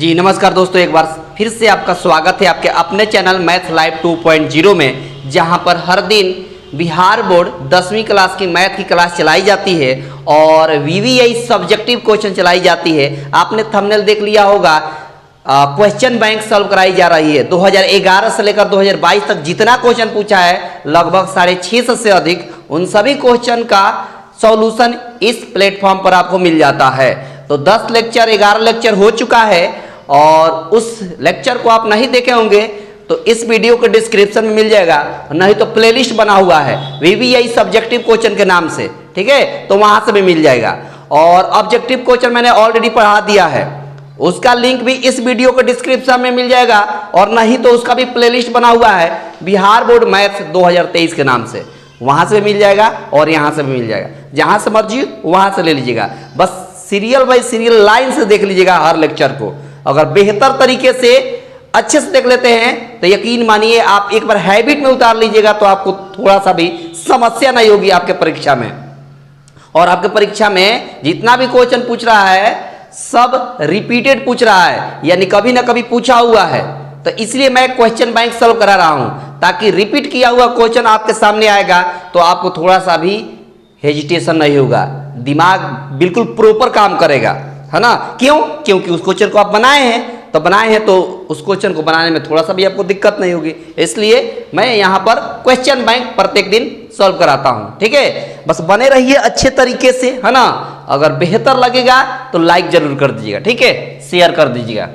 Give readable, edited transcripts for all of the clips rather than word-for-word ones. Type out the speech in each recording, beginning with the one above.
जी नमस्कार दोस्तों, एक बार फिर से आपका स्वागत है आपके अपने चैनल मैथ लाइव 2.0 में, जहां पर हर दिन बिहार बोर्ड 10वीं क्लास की मैथ की क्लास चलाई जाती है और वीवीआई सब्जेक्टिव क्वेश्चन चलाई जाती है। आपने थंबनेल देख लिया होगा, क्वेश्चन बैंक सॉल्व कराई जा रही है। 2011 से लेकर 2022 तक जितना क्वेश्चन पूछा है लगभग 650 से अधिक, उन सभी क्वेश्चन का सॉल्यूशन इस प्लेटफॉर्म पर आपको मिल जाता है। तो 10 लेक्चर 11 लेक्चर हो चुका है और उस लेक्चर को आप नहीं देखे होंगे तो इस वीडियो के डिस्क्रिप्शन में मिल जाएगा, नहीं तो प्लेलिस्ट बना हुआ है वीवीआई सब्जेक्टिव क्वेश्चन के नाम से, ठीक है, तो वहां से भी मिल जाएगा। और ऑब्जेक्टिव क्वेश्चन मैंने ऑलरेडी पढ़ा दिया है, उसका लिंक भी इस वीडियो के डिस्क्रिप्शन में मिल जाएगा, और नहीं तो उसका भी प्लेलिस्ट बना हुआ है बिहार बोर्ड मैथ 2023 के नाम से, वहां से भी मिल जाएगा और यहां से भी मिल जाएगा। जहां से मर्जी वहां से ले लीजिएगा, बस सीरियल बाय सीरियल लाइन से देख लीजिएगा हर लेक्चर को। अगर बेहतर तरीके से अच्छे से देख लेते हैं तो यकीन मानिए आप एक बार हैबिट में उतार लीजिएगा तो आपको थोड़ा सा भी समस्या नहीं होगी आपके परीक्षा में। और आपके परीक्षा में जितना भी क्वेश्चन पूछ रहा है सब रिपीटेड पूछ रहा है, यानी कभी ना कभी पूछा हुआ है, तो इसलिए मैं क्वेश्चन बैंक सॉल्व करा रहा हूं ताकि रिपीट किया हुआ क्वेश्चन आपके सामने आएगा तो आपको थोड़ा सा भी हेजिटेशन नहीं होगा, दिमाग बिल्कुल प्रॉपर काम करेगा, है ना। क्यों? क्योंकि उस क्वेश्चन को आप बनाए हैं तो उस क्वेश्चन को बनाने में थोड़ा सा भी आपको दिक्कत नहीं होगी। इसलिए मैं यहाँ पर क्वेश्चन बैंक प्रत्येक दिन सॉल्व कराता हूँ, ठीक है। बस बने रहिए अच्छे तरीके से, है ना। अगर बेहतर लगेगा तो लाइक जरूर कर दीजिएगा, ठीक है, शेयर कर दीजिएगा।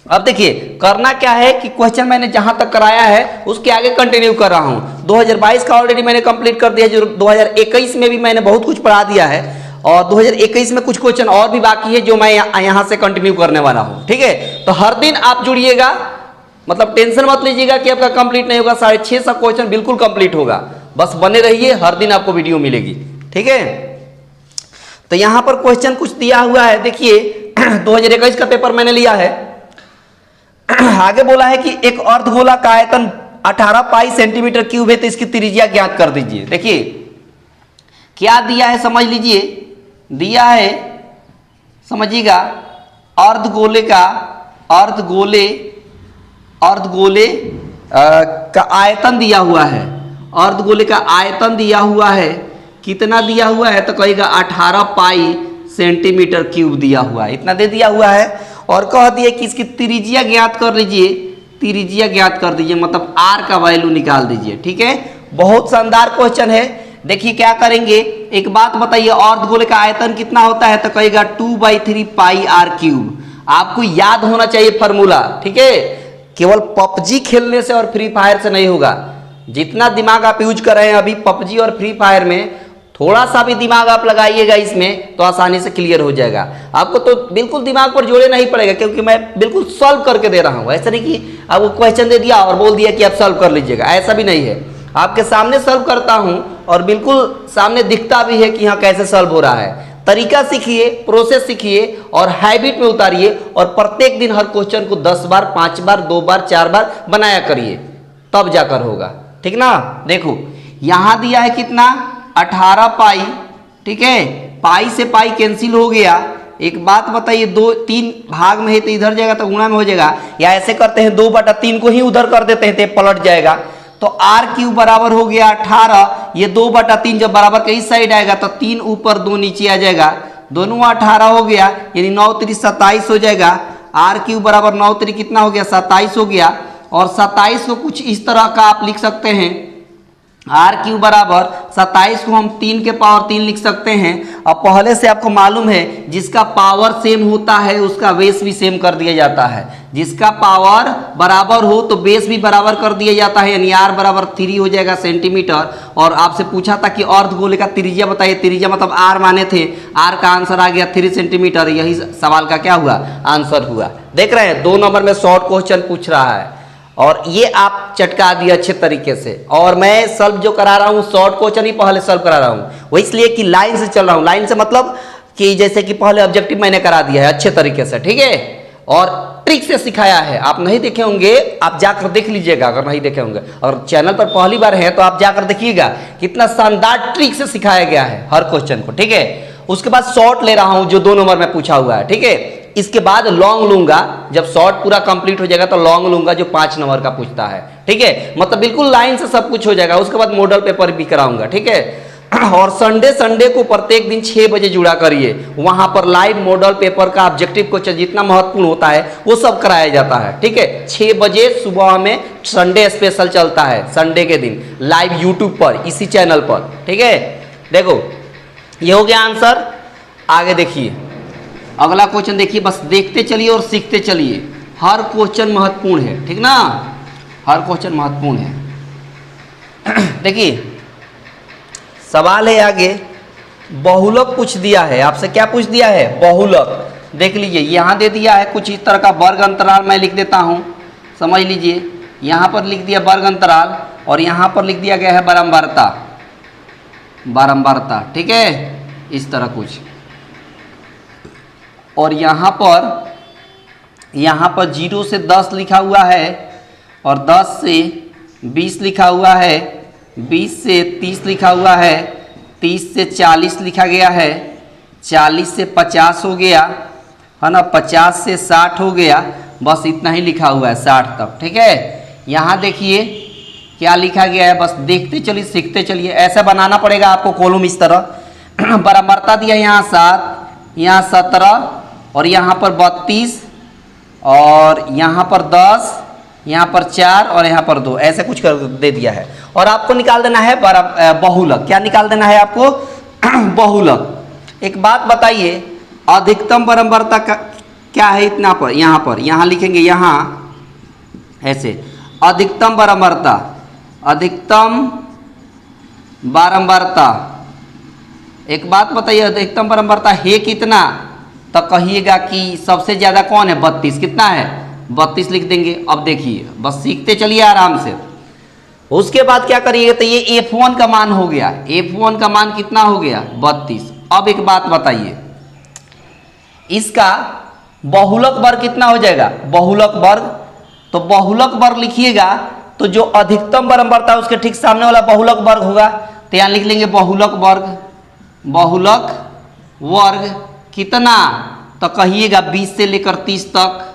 अब देखिए करना क्या है कि क्वेश्चन मैंने जहां तक कराया है उसके आगे कंटिन्यू कर रहा हूं। 2022 का ऑलरेडी मैंने कंप्लीट कर दिया, जो 2021 में भी मैंने बहुत कुछ पढ़ा दिया है, और 2021 में कुछ क्वेश्चन और भी बाकी है जो मैं यहां से कंटिन्यू करने वाला हूं, ठीक है। तो हर दिन आप जुड़िएगा, मतलब टेंशन मत लीजिएगा कि आपका कंप्लीट नहीं होगा, 650 क्वेश्चन बिल्कुल कंप्लीट होगा। बस बने रहिए, हर दिन आपको वीडियो मिलेगी, ठीक है। तो यहां पर क्वेश्चन कुछ दिया हुआ है, देखिए 2021 का पेपर मैंने लिया है। आगे बोला है कि एक अर्धगोला का आयतन 18 पाई सेंटीमीटर क्यूब है, तो इसकी त्रिज्या ज्ञात कर दीजिए। देखिए क्या दिया है समझ लीजिए, दिया है समझिएगा, अर्धगोले का आयतन दिया हुआ है, अर्धगोले का आयतन दिया हुआ है, कितना दिया हुआ है तो कहेगा 18 पाई सेंटीमीटर क्यूब दिया हुआ है, इतना दे दिया हुआ है। और कह दिए कि इसकी त्रिज्या ज्ञात कर लीजिए, त्रिज्या ज्ञात कर दीजिए, मतलब आर का वैल्यू निकाल दीजिए, ठीक है। बहुत शानदार क्वेश्चन है। देखिए क्या करेंगे, एक बात बताइए, अर्धगोले का आयतन कितना होता है तो कहेगा 2/3 पाई आर क्यूब। आपको याद होना चाहिए फॉर्मूला, ठीक है। केवल पबजी खेलने से और फ्री फायर से नहीं होगा, जितना दिमाग आप यूज कर रहे हैं अभी पबजी और फ्री फायर में, थोड़ा सा भी दिमाग आप लगाइएगा इसमें तो आसानी से क्लियर हो जाएगा। आपको तो बिल्कुल दिमाग पर जोड़े नहीं पड़ेगा, क्योंकि मैं बिल्कुल सॉल्व करके दे रहा हूं। ऐसा नहीं कि आपको क्वेश्चन दे दिया और बोल दिया कि आप सॉल्व कर लीजिएगा, ऐसा भी नहीं है। आपके सामने सॉल्व करता हूं और बिल्कुल सामने दिखता भी है कि हाँ कैसे सॉल्व हो रहा है। तरीका सीखिए, प्रोसेस सीखिए और हैबिट में उतारिए, और प्रत्येक दिन हर क्वेश्चन को 10 बार 5 बार 2 बार 4 बार बनाया करिए, तब जाकर होगा, ठीक ना। देखो यहां दिया है कितना, 18 पाई, ठीक है, पाई से पाई कैंसिल हो गया। एक बात बताइए, 2-3 भाग में है तो इधर जाएगा तो गुणा में हो जाएगा, या ऐसे करते हैं 2/3 को ही उधर कर देते हैं तो पलट जाएगा। तो आर क्यूब बराबर हो गया 18, ये 2/3 जब बराबर के इस साइड आएगा तो 3 ऊपर 2 नीचे आ जाएगा, दोनों 18 हो गया, यानी 9 3 27 हो जाएगा। आर क्यूब बराबर 9 3 कितना हो गया, 27 हो गया। और 27 को कुछ इस तरह का आप लिख सकते हैं, आर क्यूब बराबर 27 को हम 3 के पावर 3 लिख सकते हैं। अब पहले से आपको मालूम है जिसका पावर सेम होता है उसका बेस भी सेम कर दिया जाता है, जिसका पावर बराबर हो तो बेस भी बराबर कर दिया जाता है, यानी आर बराबर 3 हो जाएगा सेंटीमीटर। और आपसे पूछा था कि अर्धगोले का त्रिज्या बताइए, त्रिज्या मतलब आर माने थे, आर का आंसर आ गया 3 सेंटीमीटर, यही सवाल का क्या हुआ, आंसर हुआ। देख रहे हैं 2 नंबर में शॉर्ट क्वेश्चन पूछ रहा है और ये आप चटका दिए अच्छे तरीके से। और मैं सॉल्व जो करा रहा हूँ शॉर्ट क्वेश्चन ही पहले सॉल्व करा रहा हूँ, वो इसलिए कि लाइन से चल रहा हूँ। लाइन से मतलब कि जैसे कि पहले ऑब्जेक्टिव मैंने करा दिया है अच्छे तरीके से, ठीक है, और ट्रिक से सिखाया है। आप नहीं देखे होंगे, आप जाकर देख लीजिएगा अगर नहीं देखे होंगे, और चैनल पर पहली बार है तो आप जाकर देखिएगा कितना शानदार ट्रिक से सिखाया गया है हर क्वेश्चन को, ठीक है। उसके बाद शॉर्ट ले रहा हूँ जो 2 नंबर में पूछा हुआ है, ठीक है। इसके बाद लॉन्ग लूंगा, जब शॉर्ट पूरा कंप्लीट हो जाएगा तो लॉन्ग लूंगा जो 5 नंबर का पूछता है। ठीक है, मतलब बिल्कुल लाइन से सब कुछ हो जाएगा। उसके बाद मॉडल पेपर भी कराऊंगा। ठीक है, और संडे को प्रत्येक दिन 6 बजे जुड़ा करिए, वहां पर लाइव मॉडल पेपर का ऑब्जेक्टिव क्वेश्चन जितना महत्वपूर्ण होता है वो सब कराया जाता है। ठीक है, 6 बजे सुबह में संडे स्पेशल चलता है, संडे के दिन लाइव यूट्यूब पर, इसी चैनल पर। ठीक है, देखो ये हो गया आंसर। आगे देखिए, अगला क्वेश्चन देखिए, बस देखते चलिए और सीखते चलिए। हर क्वेश्चन महत्वपूर्ण है, ठीक ना, हर क्वेश्चन महत्वपूर्ण है। देखिए सवाल है आगे, बहुलक पूछ दिया है आपसे। क्या पूछ दिया है? बहुलक। देख लीजिए, यहाँ दे दिया है कुछ इस तरह का वर्ग अंतराल, मैं लिख देता हूँ, समझ लीजिए। यहाँ पर लिख दिया वर्ग अंतराल और यहाँ पर लिख दिया गया है बारंबारता, बारंबारता। ठीक है, इस तरह कुछ। और यहाँ पर 0 से 10 लिखा हुआ है और 10 से 20 लिखा हुआ है, 20 से 30 लिखा हुआ है, 30 से 40 लिखा गया है, 40 से 50 हो गया है ना, 50 से 60 हो गया, बस इतना ही लिखा हुआ है 60 तक। ठीक है, यहाँ देखिए क्या लिखा गया है, बस देखते चलिए सीखते चलिए। ऐसा बनाना पड़ेगा आपको कॉलम इस तरह। बारंबारता दिया यहाँ 7, यहाँ 17 और यहाँ पर 32 और यहाँ पर 10, यहाँ पर 4 और यहाँ पर 2, ऐसे कुछ कर दे दिया है। और आपको निकाल देना है बहुलक। क्या निकाल देना है आपको? बहुलक। एक बात बताइए, अधिकतम बारंबारता का क्या है? इतना पर यहाँ लिखेंगे, यहाँ ऐसे अधिकतम बारंबारता, अधिकतम बारंबारता। एक बात बताइए, अधिकतम बारंबारता है कितना? तो कहिएगा कि सबसे ज्यादा कौन है? 32। कितना है? 32 लिख देंगे। अब देखिए, बस सीखते चलिए आराम से। उसके बाद क्या करिएगा, तो ये F1 का मान हो गया। F1 का मान कितना हो गया? 32। अब एक बात बताइए, इसका बहुलक वर्ग कितना हो जाएगा? बहुलक वर्ग, तो बहुलक वर्ग लिखिएगा तो जो अधिकतम बारंबारता है उसके ठीक सामने वाला बहुलक वर्ग होगा। तो यहाँ लिख लेंगे बहुलक वर्ग। बहुलक वर्ग कितना? तो कहिएगा 20 से लेकर 30 तक।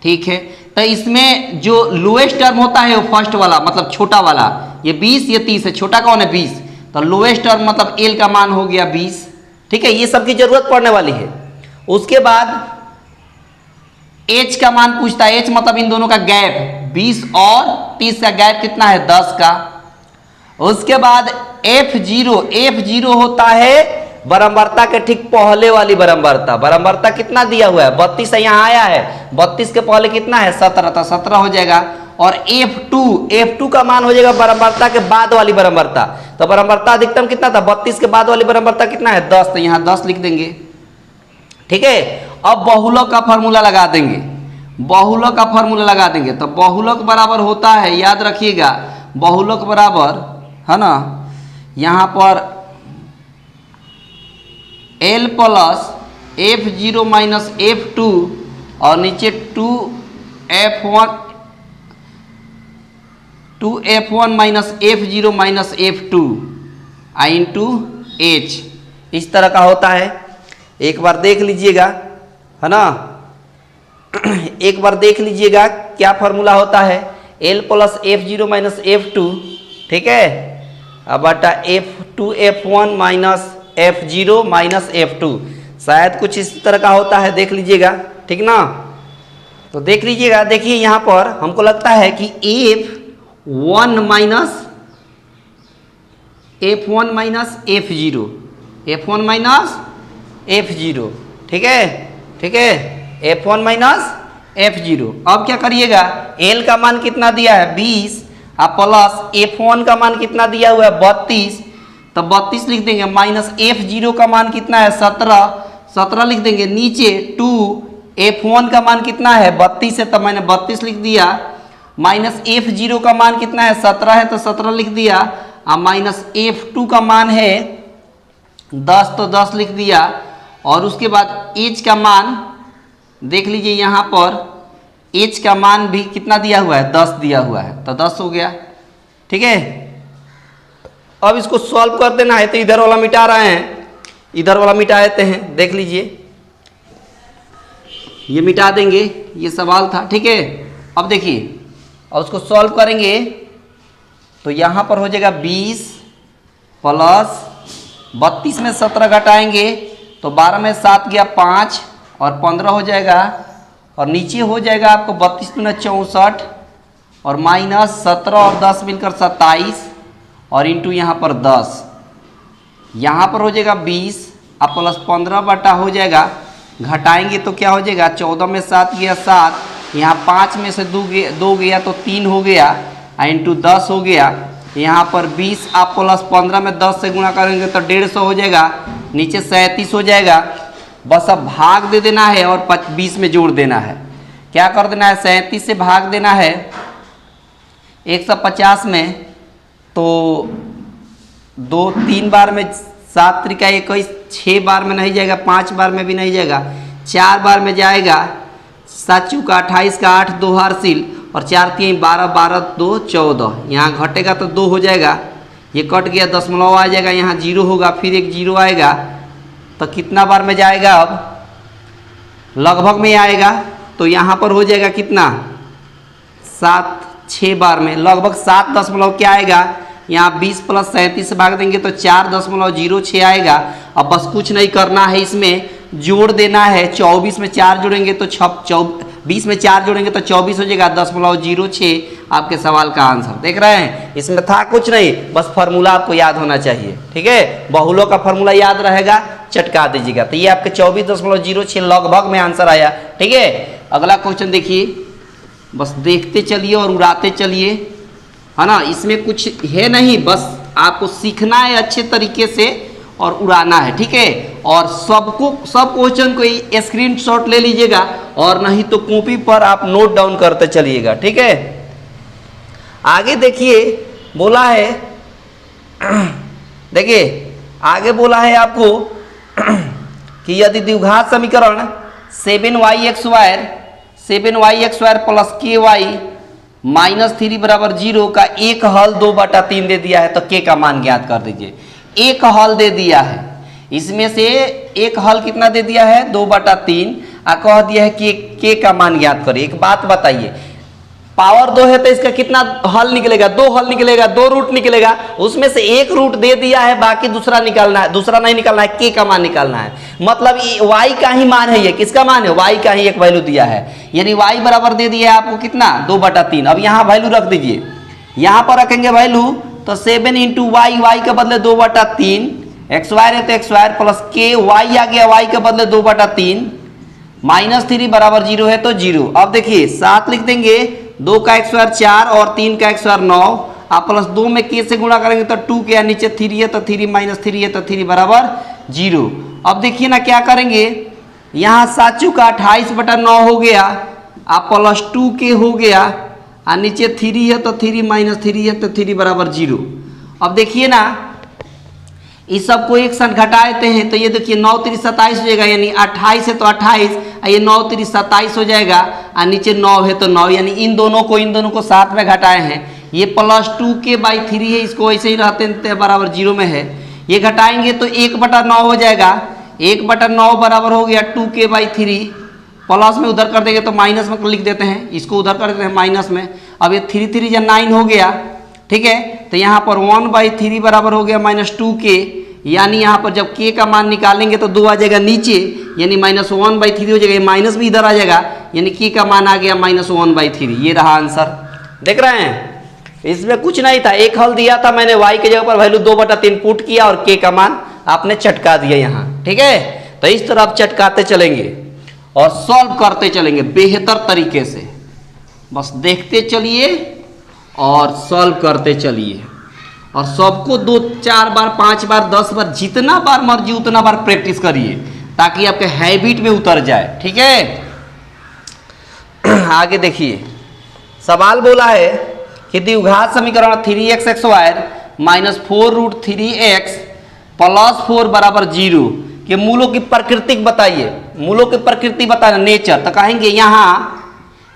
ठीक है, तो इसमें जो लोएस्ट टर्म होता है वो फर्स्ट वाला, मतलब छोटा वाला, ये 20 ये 30 है, छोटा कौन है? 20। तो लोएस्ट टर्म मतलब एल का मान हो गया 20। ठीक है, ये सब की जरूरत पड़ने वाली है। उसके बाद एच का मान पूछता है। एच मतलब इन दोनों का गैप, 20 और 30 का गैप कितना है? 10 का। उसके बाद F0 होता है बारंबारता के ठीक पहले वाली बारंबारता। बारंबारता कितना दिया हुआ है? 32 है, यहाँ आया है। 32 के पहले कितना है? 17, तो 17 हो जाएगा। और F2 का मान हो जाएगा बारंबारता के बाद वाली बारंबारता। तो बारंबारता अधिकतम कितना था? 32 के बाद वाली बारंबारता कितना है? 10, तो यहाँ 10 लिख देंगे। ठीक है, अब बहुलक का फॉर्मूला लगा देंगे। बहुलक का फॉर्मूला लगा देंगे तो बहुलक बराबर होता है, याद रखिएगा, बहुलक बराबर है ना, यहाँ पर L plus F0 minus F2 और नीचे 2F1 minus F0 minus F2 into H, इस तरह का होता है। एक बार देख लीजिएगा, है ना, एक बार देख लीजिएगा क्या फॉर्मूला होता है। L plus F0 minus F2, ठीक है, अब बटा F2F1 minus F0 minus F2, शायद कुछ इस तरह का होता है, देख लीजिएगा। ठीक ना, तो देख लीजिएगा। देखिए यहाँ पर हमको लगता है कि F1 minus F0, F1 minus F0, ठीक है, ठीक है, F1 माइनस F0। अब क्या करिएगा, L का मान कितना दिया है? 20 और प्लस F1 का मान कितना दिया हुआ है? 32, तो 32 लिख देंगे। माइनस F0 का मान कितना है? 17 लिख देंगे। नीचे 2F1 का मान कितना है? 32 है, तो मैंने 32 लिख दिया। माइनस F0 का मान कितना है? 17 है, तो 17 लिख दिया। और माइनस F2 का मान है 10, तो 10 लिख दिया। और उसके बाद H का मान देख लीजिए, यहाँ पर H का मान भी कितना दिया हुआ है? 10 दिया हुआ है, तो 10 हो गया। ठीक है, अब इसको सॉल्व कर देना है। तो इधर वाला मिटा रहे हैं, इधर वाला मिटा देते हैं, देख लीजिए। ये मिटा देंगे, ये सवाल था, ठीक है। अब देखिए, और उसको सॉल्व करेंगे तो यहाँ पर हो जाएगा 20 प्लस 32 में 17 घटाएंगे तो 12 में 7 गया 5 और 15 हो जाएगा, और नीचे हो जाएगा आपको 32 में 64 और माइनस 17 और 10 मिलकर 27 और इंटू यहाँ पर 10, यहाँ पर हो जाएगा 20 अब प्लस 15 बटा हो जाएगा, घटाएंगे तो क्या हो जाएगा 14 में 7 गया 7, यहाँ 5 में से 2 गया तो 3 हो गया इंटू 10 हो गया, यहाँ पर 20 आप प्लस 15 में 10 से गुणा करेंगे तो 150 हो जाएगा, नीचे 37 हो जाएगा। बस अब भाग दे देना है और 20 में जोड़ देना है। क्या कर देना है, 37 से भाग देना है 150 में, तो 3 बार में 7 त्रिका 21, 6 बार में नहीं जाएगा, 5 बार में भी नहीं जाएगा, 4 बार में जाएगा, 7 चौका 28 का 8 2 हासिल और 4 3 12 12 2 14, यहाँ घटेगा तो 2 हो जाएगा, ये कट गया दशमलव आ जाएगा, यहाँ 0 होगा, फिर एक 0 आएगा, तो कितना बार में जाएगा, अब लगभग में आएगा, तो यहाँ पर हो जाएगा कितना 6 बार में, लगभग 7 दशमलव क्या आएगा, यहाँ 20 प्लस 37 से भाग देंगे तो 4.06 आएगा। अब बस कुछ नहीं करना है, इसमें जोड़ देना है, 24 में 4 जोड़ेंगे तो 20 में 4 जोड़ेंगे तो 24 हो जाएगा, 0.06 आपके सवाल का आंसर। देख रहे हैं, इसमें था कुछ नहीं, बस फार्मूला आपको याद होना चाहिए, ठीक है। बहुलों का फार्मूला याद रहेगा, चटका दीजिएगा, तो ये आपके 24.06 लगभग में आंसर आया, ठीक है। अगला क्वेश्चन देखिए, बस देखते चलिए और उड़ाते चलिए, है ना, इसमें कुछ है नहीं, बस आपको सीखना है अच्छे तरीके से और उड़ाना है, ठीक है। और सब क्वेश्चन को स्क्रीनशॉट ले लीजिएगा और नहीं तो कॉपी पर आप नोट डाउन करते चलिएगा, ठीक है। आगे देखिए, बोला है देखिए आगे बोला है आपको कि यदि द्विघात समीकरण 7y(x² प्लस ky -3 बराबर 0 का एक हल 2/3 दे दिया है, तो k का मान ज्ञात कर दीजिए। एक हल दे दिया है, इसमें से एक हल कितना दे दिया है 2/3, कह दिया है कि k का मान ज्ञात करिए। एक बात बताइए, पावर 2 है तो इसका कितना हल निकलेगा, 2 हल निकलेगा, 2 रूट निकलेगा, उसमें से एक रूट दे दिया है, बाकी दूसरा निकालना है, दूसरा नहीं निकालना है, k का मान निकालना है। मतलब y का ही मान है, ये किसका मान है, y का ही एक वैल्यू दिया है, यानी y बराबर दे दिया है आपको कितना 2/3। अब यहाँ वैल्यू रख दीजिए, यहाँ पर रखेंगे वैल्यू तो 7 × y के बदले 2/3, xy है तो xy प्लस k y आ गया, y के बदले 2/3, -3 बराबर 0 है तो 0। अब देखिए 7 लिख देंगे, 2 का x² 4 और 3 का x² 9, आप प्लस 2 में k से गुणा करेंगे तो 2 के नीचे 3 है तो 3 -3 है तो 3 बराबर 0। अब देखिए ना क्या करेंगे, यहाँ 7 चौका 28/9 हो गया, आप प्लस 2k हो गया, और नीचे 3 है तो 3 -3 है तो 3 बराबर 0। अब देखिए ना, इस सब को एक साथ घटाते हैं तो ये देखिए 9 3 27 हो जाएगा, यानी 28 है तो 28, ये 9 3 27 हो जाएगा, और नीचे 9 है तो 9, यानी इन दोनों को साथ में घटाए हैं, ये प्लस 2k/3 है, इसको ऐसे ही रहते हैं बराबर 0 में है, ये घटाएंगे तो 1/9 हो जाएगा, 1/9 बराबर हो गया 2k/3, प्लस में उधर कर देंगे तो माइनस में लिख देते हैं, इसको उधर कर देते हैं माइनस में। अब ये 3 3 या 9 हो गया, ठीक है, तो यहाँ पर 1/3 बराबर हो गया -2k, यानी यहाँ पर जब k का मान निकालेंगे तो 2 आ जाएगा नीचे, यानी -1/3 हो जाएगा, माइनस भी इधर आ जाएगा, यानी k का मान आ गया -1/3। ये रहा आंसर, देख रहे हैं, इसमें कुछ नहीं था, एक हल दिया था मैंने, y के जगह पर वैल्यू 2/3 पुट किया और k का मान आपने चटका दिया यहाँ, ठीक है। तो इस तरह आप चटकाते चलेंगे और सॉल्व करते चलेंगे बेहतर तरीके से, बस देखते चलिए और सॉल्व करते चलिए, और सबको 2 4 बार 5 बार 10 बार जितना बार मर्जी उतना बार प्रैक्टिस करिए, ताकि आपके हैबिट में उतर जाए, ठीक है। आगे देखिए, सवाल बोला है कि द्विघात समीकरण 3x(x² -4√3x + 4 बराबर 0 के मूलों की प्रकृति बताइए। मूलों की प्रकृति बताना, नेचर, तो कहेंगे यहाँ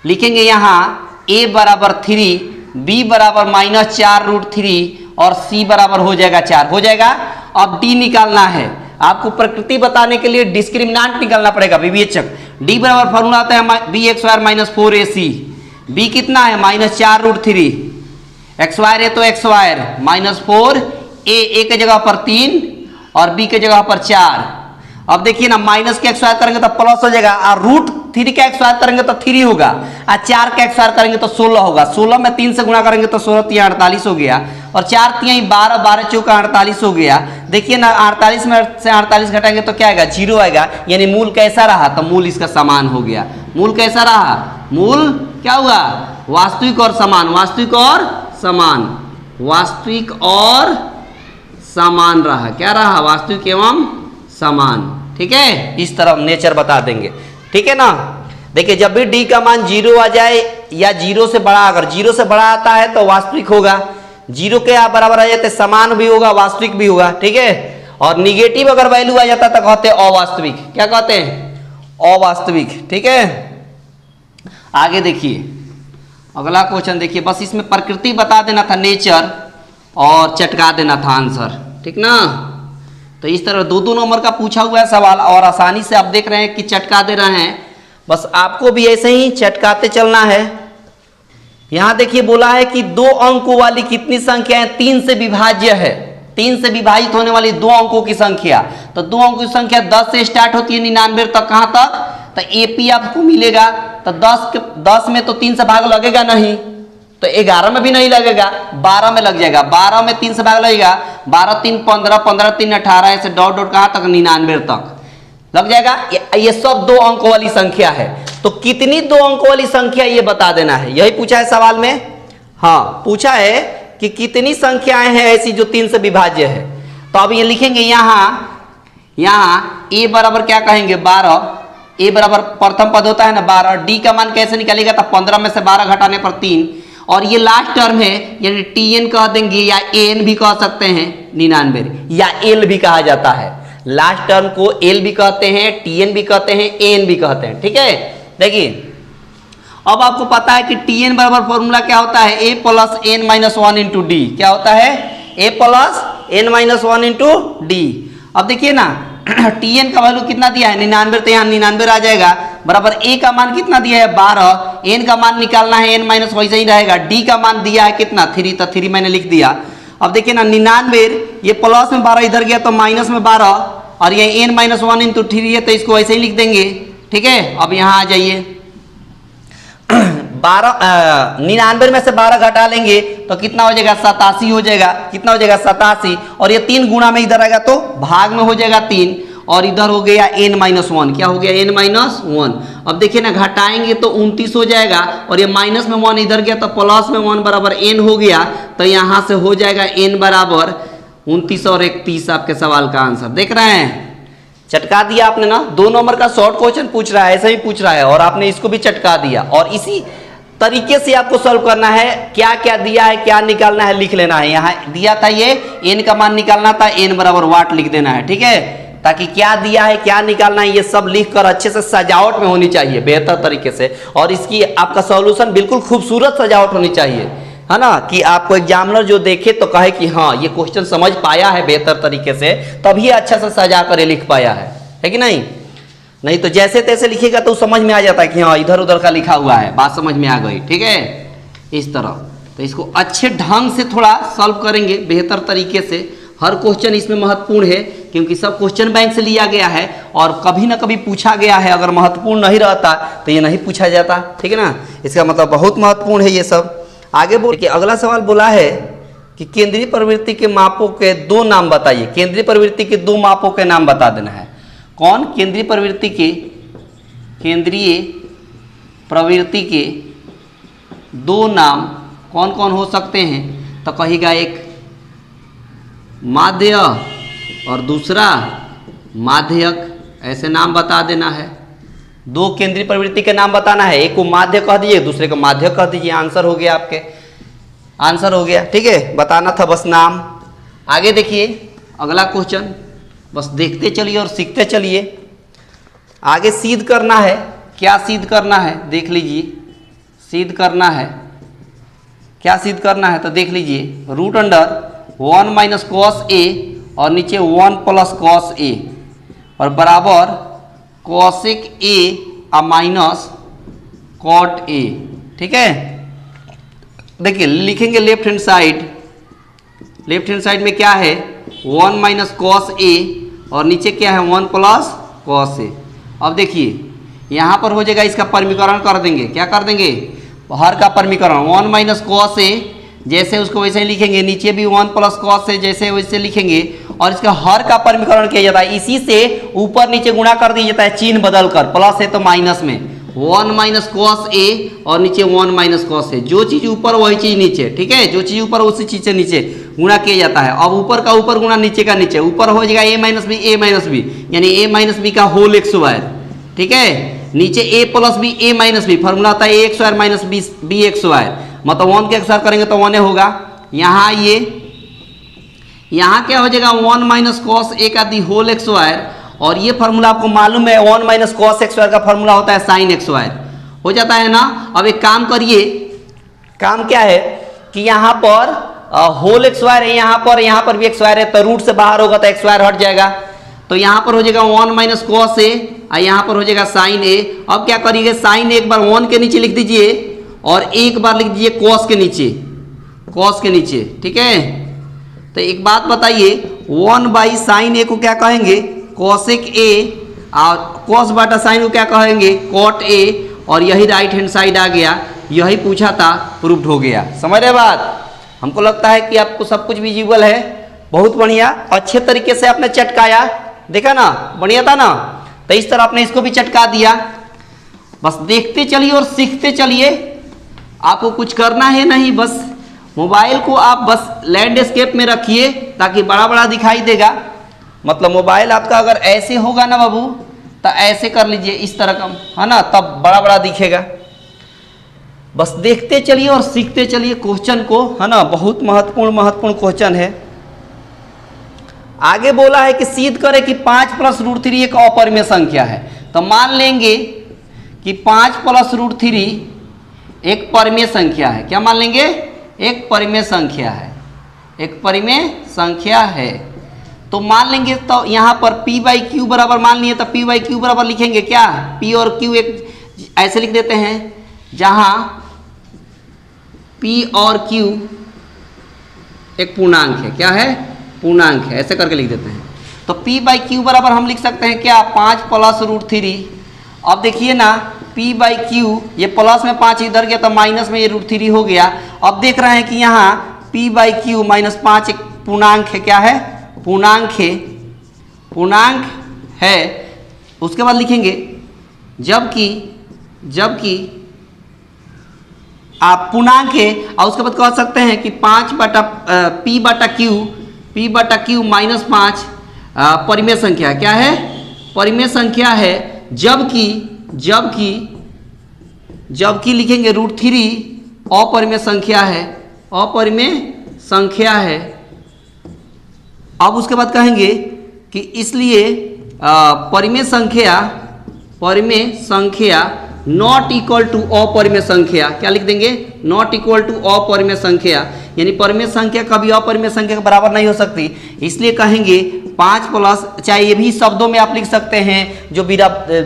लिखेंगे, यहाँ a बराबर 3, b बराबर -4√3 और c बराबर हो जाएगा 4, हो जाएगा। अब d निकालना है, आपको प्रकृति बताने के लिए डिस्क्रिमिनेंट निकालना पड़ेगा, विवेचक। डी बराबर फॉर्मूला आता है बी एक्स वायर माइनस 4ac। बी कितना है -4√3। एक्स वायर है तो एक्स वायर -4, ए के जगह पर 3 और बी के जगह पर 4। अब देखिए ना, माइनस के एक्स वायर करेंगे तो प्लस हो जाएगा, और √3 का एक्स वायर करेंगे तो 3 होगा, और 4 का एक्स वायर करेंगे तो 16 होगा। 16 में 3 से गुणा करेंगे तो 16 3 48 हो गया, और 4 3 12, 12 चौका 48 हो गया। देखिए ना, 48 में से 48 घटाएंगे तो क्या आएगा, 0 आएगा। यानी मूल कैसा रहा, तो मूल इसका समान हो गया। मूल कैसा रहा, मूल क्या हुआ, वास्तविक और समान, वास्तविक और समान, वास्तविक और समान रहा। क्या रहा, वास्तविक एवं समान। ठीक है, इस तरह नेचर बता देंगे। ठीक है ना। देखिए, जब भी डी का मान 0 आ जाए या 0 से बड़ा, अगर 0 से बड़ा आता है तो वास्तविक होगा, 0 के आप बराबर आ जाते समान भी होगा, वास्तविक भी होगा। ठीक है, और निगेटिव अगर वैल्यू आ जाता तो कहते हैं अवास्तविक। क्या कहते हैं, अवास्तविक। ठीक है, आगे देखिए अगला क्वेश्चन देखिए। बस इसमें प्रकृति बता देना था, नेचर, और चटका देना था आंसर। ठीक ना। तो इस तरह 2-2 नंबर का पूछा हुआ है सवाल, और आसानी से आप देख रहे हैं कि चटका दे रहे हैं। बस आपको भी ऐसे ही चटकाते चलना है। यहां देखिए बोला है कि 2 अंकों वाली कितनी संख्या है, 3 से विभाज्य है। 3 से विभाजित होने वाली 2 अंकों की संख्या, तो 2 अंकों की संख्या 10 से स्टार्ट होती है 99 तक। कहां तक, तो एपी आपको मिलेगा। तो 10 में तो 3 से भाग लगेगा नहीं, तो 11 में भी नहीं लगेगा, 12 में लग जाएगा। 12 में 3 से भाग लगेगा, 12 3 15, 15 3 18, ऐसे डॉट डॉट कहां तक, 99 तक लग जाएगा। ये सब 2 अंक वाली संख्या है। तो कितनी 2 अंक वाली संख्या ये बता देना है, यही पूछा है सवाल में। हाँ, पूछा है कि कितनी संख्याएं हैं ऐसी जो 3 से विभाज्य है। तो अब ये लिखेंगे यहाँ ए बराबर क्या कहेंगे, 12। ए बराबर प्रथम पद होता है ना 12। डी का मान कैसे निकालेगा, तो 15 में से 12 घटाने पर 3, और ये लास्ट टर्म है, यानी टीएन कह देंगे, या एन भी कह सकते हैं 99, या एल भी कहा जाता है। लास्ट टर्म को एल भी कहते हैं, टीएन भी कहते हैं, एन भी कहते हैं। ठीक है, देखिए अब आपको पता है कि टीएन बराबर फॉर्मूला क्या होता है, A plus N minus 1 into D. क्या होता है, A plus N minus 1 into D. अब देखिए ना, टीएन का वैल्यू कितना दिया है 99, तो यहाँ 99 आ जाएगा, बराबर ए का मान कितना दिया है 12, एन का मान निकालना है, एन माइनस वैसे ही रहेगा। डी का मान दिया है कितना 3, तो 3 मैंने लिख दिया। अब देखिए ना, 99, ये प्लस में 12 इधर गया तो माइनस में 12, और ये एन माइनस 1 इंटू 3 है, तो इसको ऐसे ही लिख देंगे। ठीक है, अब यहाँ आ जाइए, 99 में से 12 घटा लेंगे तो कितना हो जाएगा, 87 हो जाएगा। कितना हो जाएगा, 87, और ये 3 गुणा में इधर आएगा तो भाग में हो जाएगा 3, और इधर हो गया n माइनस 1। क्या हो गया, n माइनस 1। अब देखिए ना, घटाएंगे तो 29 हो जाएगा, और ये माइनस में 1 इधर गया तो प्लस में 1 बराबर n हो गया। तो यहाँ से हो जाएगा n बराबर 29 और 31 आपके सवाल का आंसर। देख रहे हैं, चटका दिया आपने ना। 2 नंबर का शॉर्ट क्वेश्चन पूछ रहा है, ऐसे ही पूछ रहा है, और आपने इसको भी चटका दिया। और इसी तरीके से आपको सॉल्व करना है, क्या क्या दिया है, क्या निकालना है, लिख लेना है। यहाँ दिया था ये n का मान निकालना था, n बराबर वाट लिख देना है। ठीक है, ताकि क्या दिया है, क्या निकालना है, ये सब लिखकर अच्छे से सजावट में होनी चाहिए, बेहतर तरीके से। और इसकी आपका सॉल्यूशन बिल्कुल खूबसूरत सजावट होनी चाहिए, है ना, कि आपको एग्जामिनर जो देखे तो कहे कि हाँ ये क्वेश्चन समझ पाया है बेहतर तरीके से, तभी अच्छा से सजा कर लिख पाया है कि नहीं। नहीं तो जैसे तैसे लिखेगा तो समझ में आ जाता है कि हाँ इधर उधर का लिखा हुआ है, बात समझ में आ गई। ठीक है, इस तरह। तो इसको अच्छे ढंग से थोड़ा सॉल्व करेंगे बेहतर तरीके से। हर क्वेश्चन इसमें महत्वपूर्ण है, क्योंकि सब क्वेश्चन बैंक से लिया गया है और कभी ना कभी पूछा गया है। अगर महत्वपूर्ण नहीं रहता तो ये नहीं पूछा जाता। ठीक है ना, इसका मतलब बहुत महत्वपूर्ण है ये सब। आगे बोल के अगला सवाल बोला है कि केंद्रीय प्रवृत्ति के मापों के 2 नाम बताइए। केंद्रीय प्रवृत्ति के 2 मापों के नाम बता देना है। कौन, केंद्रीय प्रवृत्ति के 2 नाम कौन कौन हो सकते हैं, तो कहेगा एक माध्य और दूसरा माध्यक, ऐसे नाम बता देना है। 2 केंद्रीय प्रवृत्ति के नाम बताना है, एक को माध्य कह दीजिए, दूसरे को माध्यक कह दीजिए। आंसर हो गया, आपके आंसर हो गया। ठीक है, बताना था बस नाम। आगे देखिए अगला क्वेश्चन, बस देखते चलिए और सीखते चलिए। आगे सिद्ध करना है। क्या सिद्ध करना है, देख लीजिए। सिद्ध करना है, क्या सिद्ध करना है, तो देख लीजिए। Root under 1 minus cos A और नीचे 1 प्लस कॉस ए और बराबर cosec A minus cot A. ठीक है, देखिए लिखेंगे लेफ्ट हैंड साइड में क्या है 1 माइनस कॉस ए और नीचे क्या है 1 प्लस कॉस ए। अब देखिए यहाँ पर हो जाएगा, इसका परमीकरण कर देंगे। क्या कर देंगे, हर का परमीकरण 1 माइनस कॉस ए जैसे उसको वैसे ही लिखेंगे, नीचे भी 1 प्लस कॉस ए जैसे वैसे लिखेंगे और इसका हर का परमीकरण किया जाता है। इसी से ऊपर नीचे गुणा कर दिया जाता है, चिन्ह बदल कर, प्लस है तो माइनस में 1 माइनस कॉस ए और नीचे 1 माइनस कॉस ए। जो चीज ऊपर वही चीज नीचे। ठीक है, जो चीज ऊपर उसी चीज से नीचे गुणा किया जाता है। अब ऊपर का ऊपर गुणा नीचे का नीचे, ऊपर हो जाएगा ए माइनस बी यानी ए माइनस बी का होल एक्स स्क्वायर। ठीक है, नीचे A plus B A minus B, formula आता है A X square minus B X square, मतलब 1 के एक्स करेंगे तो 1 होगा। यहाँ ये यहाँ क्या हो जाएगा 1 माइनस कॉस ए का दी होल एक्स स्क्वायर, और ये फार्मूला आपको मालूम है 1 माइनस कॉस एक्स स्क्वायर का फार्मूला होता है साइन एक्स स्क्वायर। हो जाता है ना। अब एक काम करिए, काम क्या है कि यहाँ पर होल एक्स स्क्वायर है, यहाँ पर भी एक्स स्क्वायर है, तो रूट से बाहर होगा तो एक्स स्क्वायर हट जाएगा। तो यहाँ पर हो जाएगा 1 माइनस कॉस ए और यहाँ पर हो जाएगा साइन ए। अब क्या करिएगा, साइन एक बार 1 के नीचे लिख दीजिए और एक बार लिख दीजिए कॉस के नीचे। ठीक है, तो एक बात बताइए 1 बाई साइन ए को क्या कहेंगे कोसेक ए और कॉस बटा साइन को क्या कहेंगे कॉट ए, और यही राइट हैंड साइड आ गया। यही पूछा था, प्रूव्ड हो गया। समझ रहे बात। हमको लगता है कि आपको सब कुछ विजिबल है। बहुत बढ़िया, अच्छे तरीके से आपने चटकाया, देखा ना, बढ़िया था ना। तो इस तरह आपने इसको भी चटका दिया। बस देखते चलिए और सीखते चलिए, आपको कुछ करना है नहीं, बस मोबाइल को आप बस लैंडस्केप में रखिए ताकि बड़ा बड़ा दिखाई देगा। मतलब मोबाइल आपका अगर ऐसे होगा ना बाबू, तो ऐसे कर लीजिए इस तरह का, है ना, तब बड़ा बड़ा दिखेगा। बस देखते चलिए और सीखते चलिए क्वेश्चन को, है ना। बहुत महत्वपूर्ण क्वेश्चन है। आगे बोला है कि सिद्ध करें कि 5 प्लस रूट 3 एक अपरिमेय संख्या है। तो मान लेंगे कि 5 प्लस रूट 3 एक परिमेय संख्या है। क्या मान लेंगे, एक परिमेय संख्या है, एक परिमेय संख्या है। तो मान लेंगे, तो यहाँ पर p बाई क्यू बराबर मान लिए, तो p बाई क्यू बराबर लिखेंगे क्या, p और q एक ऐसे लिख देते हैं जहाँ p और q एक पूर्णांक है। क्या है, पूर्णांक है, ऐसे करके लिख देते हैं। तो p बाई क्यू बराबर हम लिख सकते हैं क्या 5 प्लस रूट 3। अब देखिए ना p बाई क्यू, ये प्लस में 5 इधर गया तो माइनस में ये रूट 3 हो गया। अब देख रहे हैं कि यहाँ p बाई क्यू माइनस 5 एक पूर्णांक है। क्या है, पूर्णांक है। उसके बाद लिखेंगे जबकि आप पूर्णांक है, और उसके बाद कह सकते हैं कि 5 बटा p बटा क्यू माइनस 5 परिमेय संख्या। क्या है, परिमेय संख्या है। जबकि लिखेंगे रूट 3 अपरिमेय संख्या है। अब उसके बाद कहेंगे कि इसलिए परिमेय संख्या नॉट इक्वल टू अपरिमेय संख्या। क्या लिख देंगे, नॉट इक्वल टू अपरिमेय संख्या, यानी परिमेय संख्या कभी अपरिमेय संख्या के बराबर नहीं हो सकती। इसलिए कहेंगे 5 प्लस, चाहे ये भी शब्दों में आप लिख सकते हैं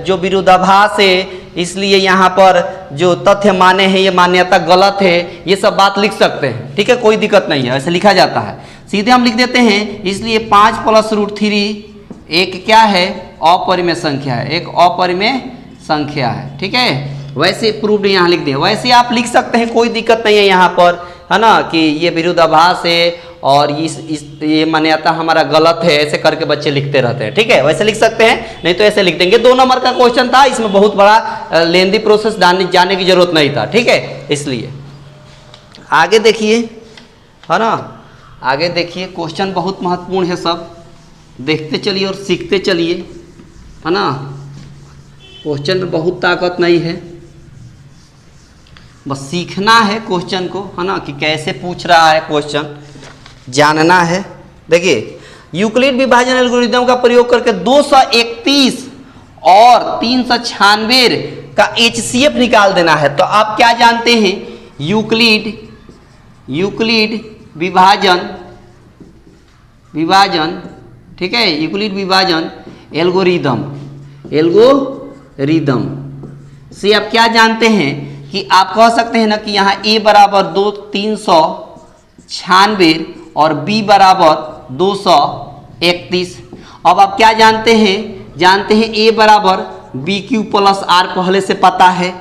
जो विरोधाभास है, इसलिए यहाँ पर जो तथ्य माने हैं ये मान्यता गलत है, ये सब बात लिख सकते हैं। ठीक है, कोई दिक्कत नहीं है, ऐसे लिखा जाता है। सीधे हम लिख देते हैं, इसलिए 5 प्लस रूट 3 एक क्या है, अपरिमेय संख्या है, एक अपरिमेय संख्या है। ठीक है, वैसे प्रूव्ड यहाँ लिख दें। वैसे आप लिख सकते हैं, कोई दिक्कत नहीं है यहाँ पर, है ना, कि ये विरोधाभास है और ये मान्यता हमारा गलत है, ऐसे करके बच्चे लिखते रहते हैं। ठीक है, वैसे लिख सकते हैं, नहीं तो ऐसे लिख देंगे। 2 नंबर का क्वेश्चन था, इसमें बहुत बड़ा लेंदी प्रोसेस जाने की जरूरत नहीं था। ठीक है, इसलिए आगे देखिए, है ना, आगे देखिए, क्वेश्चन बहुत महत्वपूर्ण है। सब देखते चलिए और सीखते चलिए, है ना। क्वेश्चन में बहुत ताकत नहीं है, बस सीखना है क्वेश्चन को, है ना, कि कैसे पूछ रहा है क्वेश्चन, जानना है। देखिए, यूक्लिड विभाजन एल्गोरिथम का प्रयोग करके 231 और 396 का HCF निकाल देना है। तो आप क्या जानते हैं, यूक्लिड विभाजन, ठीक है, यूक्लिड विभाजन एल्गोरिथम से आप क्या जानते हैं कि आप कह सकते हैं ना कि यहाँ a बराबर 396 और b बराबर 231। अब आप क्या जानते हैं a बराबर बी क्यू प्लस आर पहले से पता है।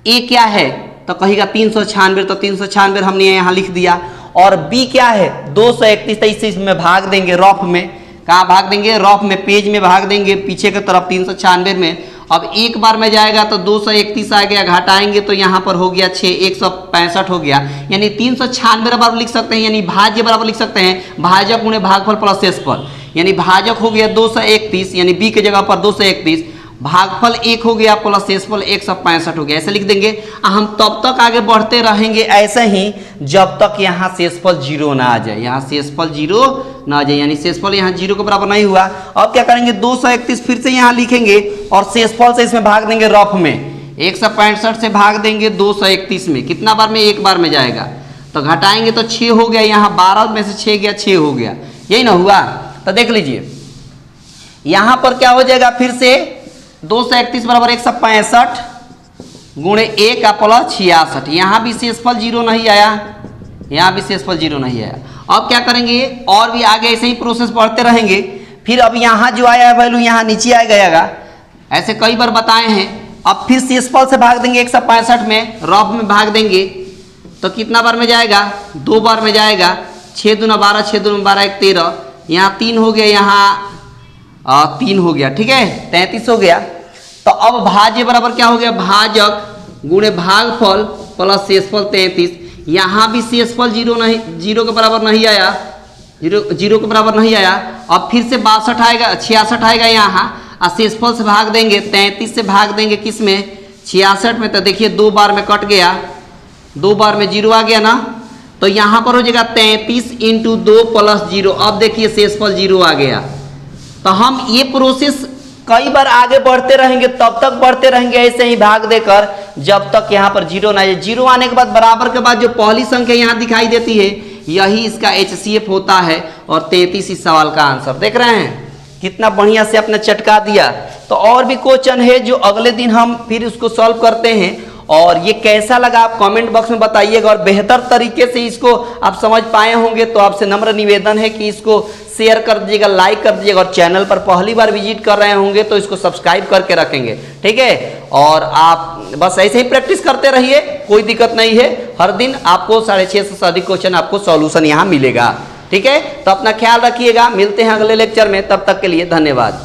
a क्या है तो कहेगा 396, तो 396 हमने यहाँ लिख दिया। और b क्या है 231, तो इसे इसमें भाग देंगे रफ में। कहाँ भाग देंगे? रफ में, पेज में भाग देंगे पीछे की तरफ 396 में। अब एक बार में जाएगा तो 231 आ गया, घटाएंगे तो यहाँ पर हो गया 6, 165 हो गया। यानी 396 बराबर लिख सकते हैं, यानी भाज्य बराबर लिख सकते हैं भाजक गुणे भागफल प्लस शेषफल। यानी भाजक हो गया 231, यानी b की जगह पर 231, भागफल 1 हो गया प्लस शेषफल 165 हो गया। ऐसे लिख देंगे। हम तब तक आगे बढ़ते रहेंगे ऐसे ही जब तक यहाँ शेषफल 0 ना आ जाए, यहाँ शेषफल 0 ना आ जाए, यानी शेषफल यहाँ 0 के बराबर नहीं हुआ। अब क्या करेंगे 231 फिर से यहाँ लिखेंगे और शेषफल से इसमें भाग देंगे रफ में। 165 से भाग देंगे 231 में, कितना बार में? एक बार में जाएगा, तो घटाएंगे तो 6 हो गया। यहाँ 12 में से 6 गया, 6 हो गया, यही ना हुआ। तो देख लीजिए यहाँ पर क्या हो जाएगा, फिर से 231 बराबर 165 गुणे 1 का प्लस 66। यहाँ भी शेषफल 0 नहीं आया, यहाँ भी शेषफल 0 नहीं आया। अब क्या करेंगे और भी आगे ऐसे ही प्रोसेस बढ़ते रहेंगे। फिर अब यहाँ जो आया है वैल्यू यहाँ नीचे आ गएगा, ऐसे कई बार बताए हैं। अब फिर शेषफल से भाग देंगे 165 में, रफ में भाग देंगे तो कितना बार में जाएगा? 2 बार में जाएगा। 6 दूना 12, 6 दूना 12, 1 13, यहाँ 3 हो गया, यहाँ 3 हो गया, ठीक है 33 हो गया। तो अब भाज्य बराबर क्या हो गया? भाजक गुणे भागफल प्लस शेषफल 33। यहाँ भी शेषफल 0 के बराबर नहीं आया, 0 के बराबर नहीं आया। अब फिर से 62 आएगा, 66 आएगा यहाँ, और शेषफल से भाग देंगे 33 से भाग देंगे किस में? 66 में। तो देखिए 2 बार में कट गया, 2 बार में 0 आ गया ना, तो यहाँ पर हो जाएगा 33 × 2 प्लस 0। अब देखिए शेषफल 0 आ गया। तो हम ये प्रोसेस कई बार आगे बढ़ते रहेंगे, तब तक बढ़ते रहेंगे ऐसे ही भाग देकर जब तक यहाँ पर 0 ना आए। 0 आने के बाद बराबर के बाद जो पहली संख्या यहाँ दिखाई देती है यही इसका HCF होता है। और 33 इस सवाल का आंसर। देख रहे हैं कितना बढ़िया से आपने चटका दिया। तो और भी क्वेश्चन है जो अगले दिन हम फिर उसको सॉल्व करते हैं। और ये कैसा लगा आप कमेंट बॉक्स में बताइएगा, और बेहतर तरीके से इसको आप समझ पाए होंगे तो आपसे नम्र निवेदन है कि इसको शेयर कर दीजिएगा, लाइक कर दीजिएगा, और चैनल पर पहली बार विजिट कर रहे होंगे तो इसको सब्सक्राइब करके रखेंगे, ठीक है। और आप बस ऐसे ही प्रैक्टिस करते रहिए, कोई दिक्कत नहीं है। हर दिन आपको 650 से अधिक क्वेश्चन आपको सॉल्यूशन यहाँ मिलेगा, ठीक है। तो अपना ख्याल रखिएगा, मिलते हैं अगले लेक्चर में, तब तक के लिए धन्यवाद।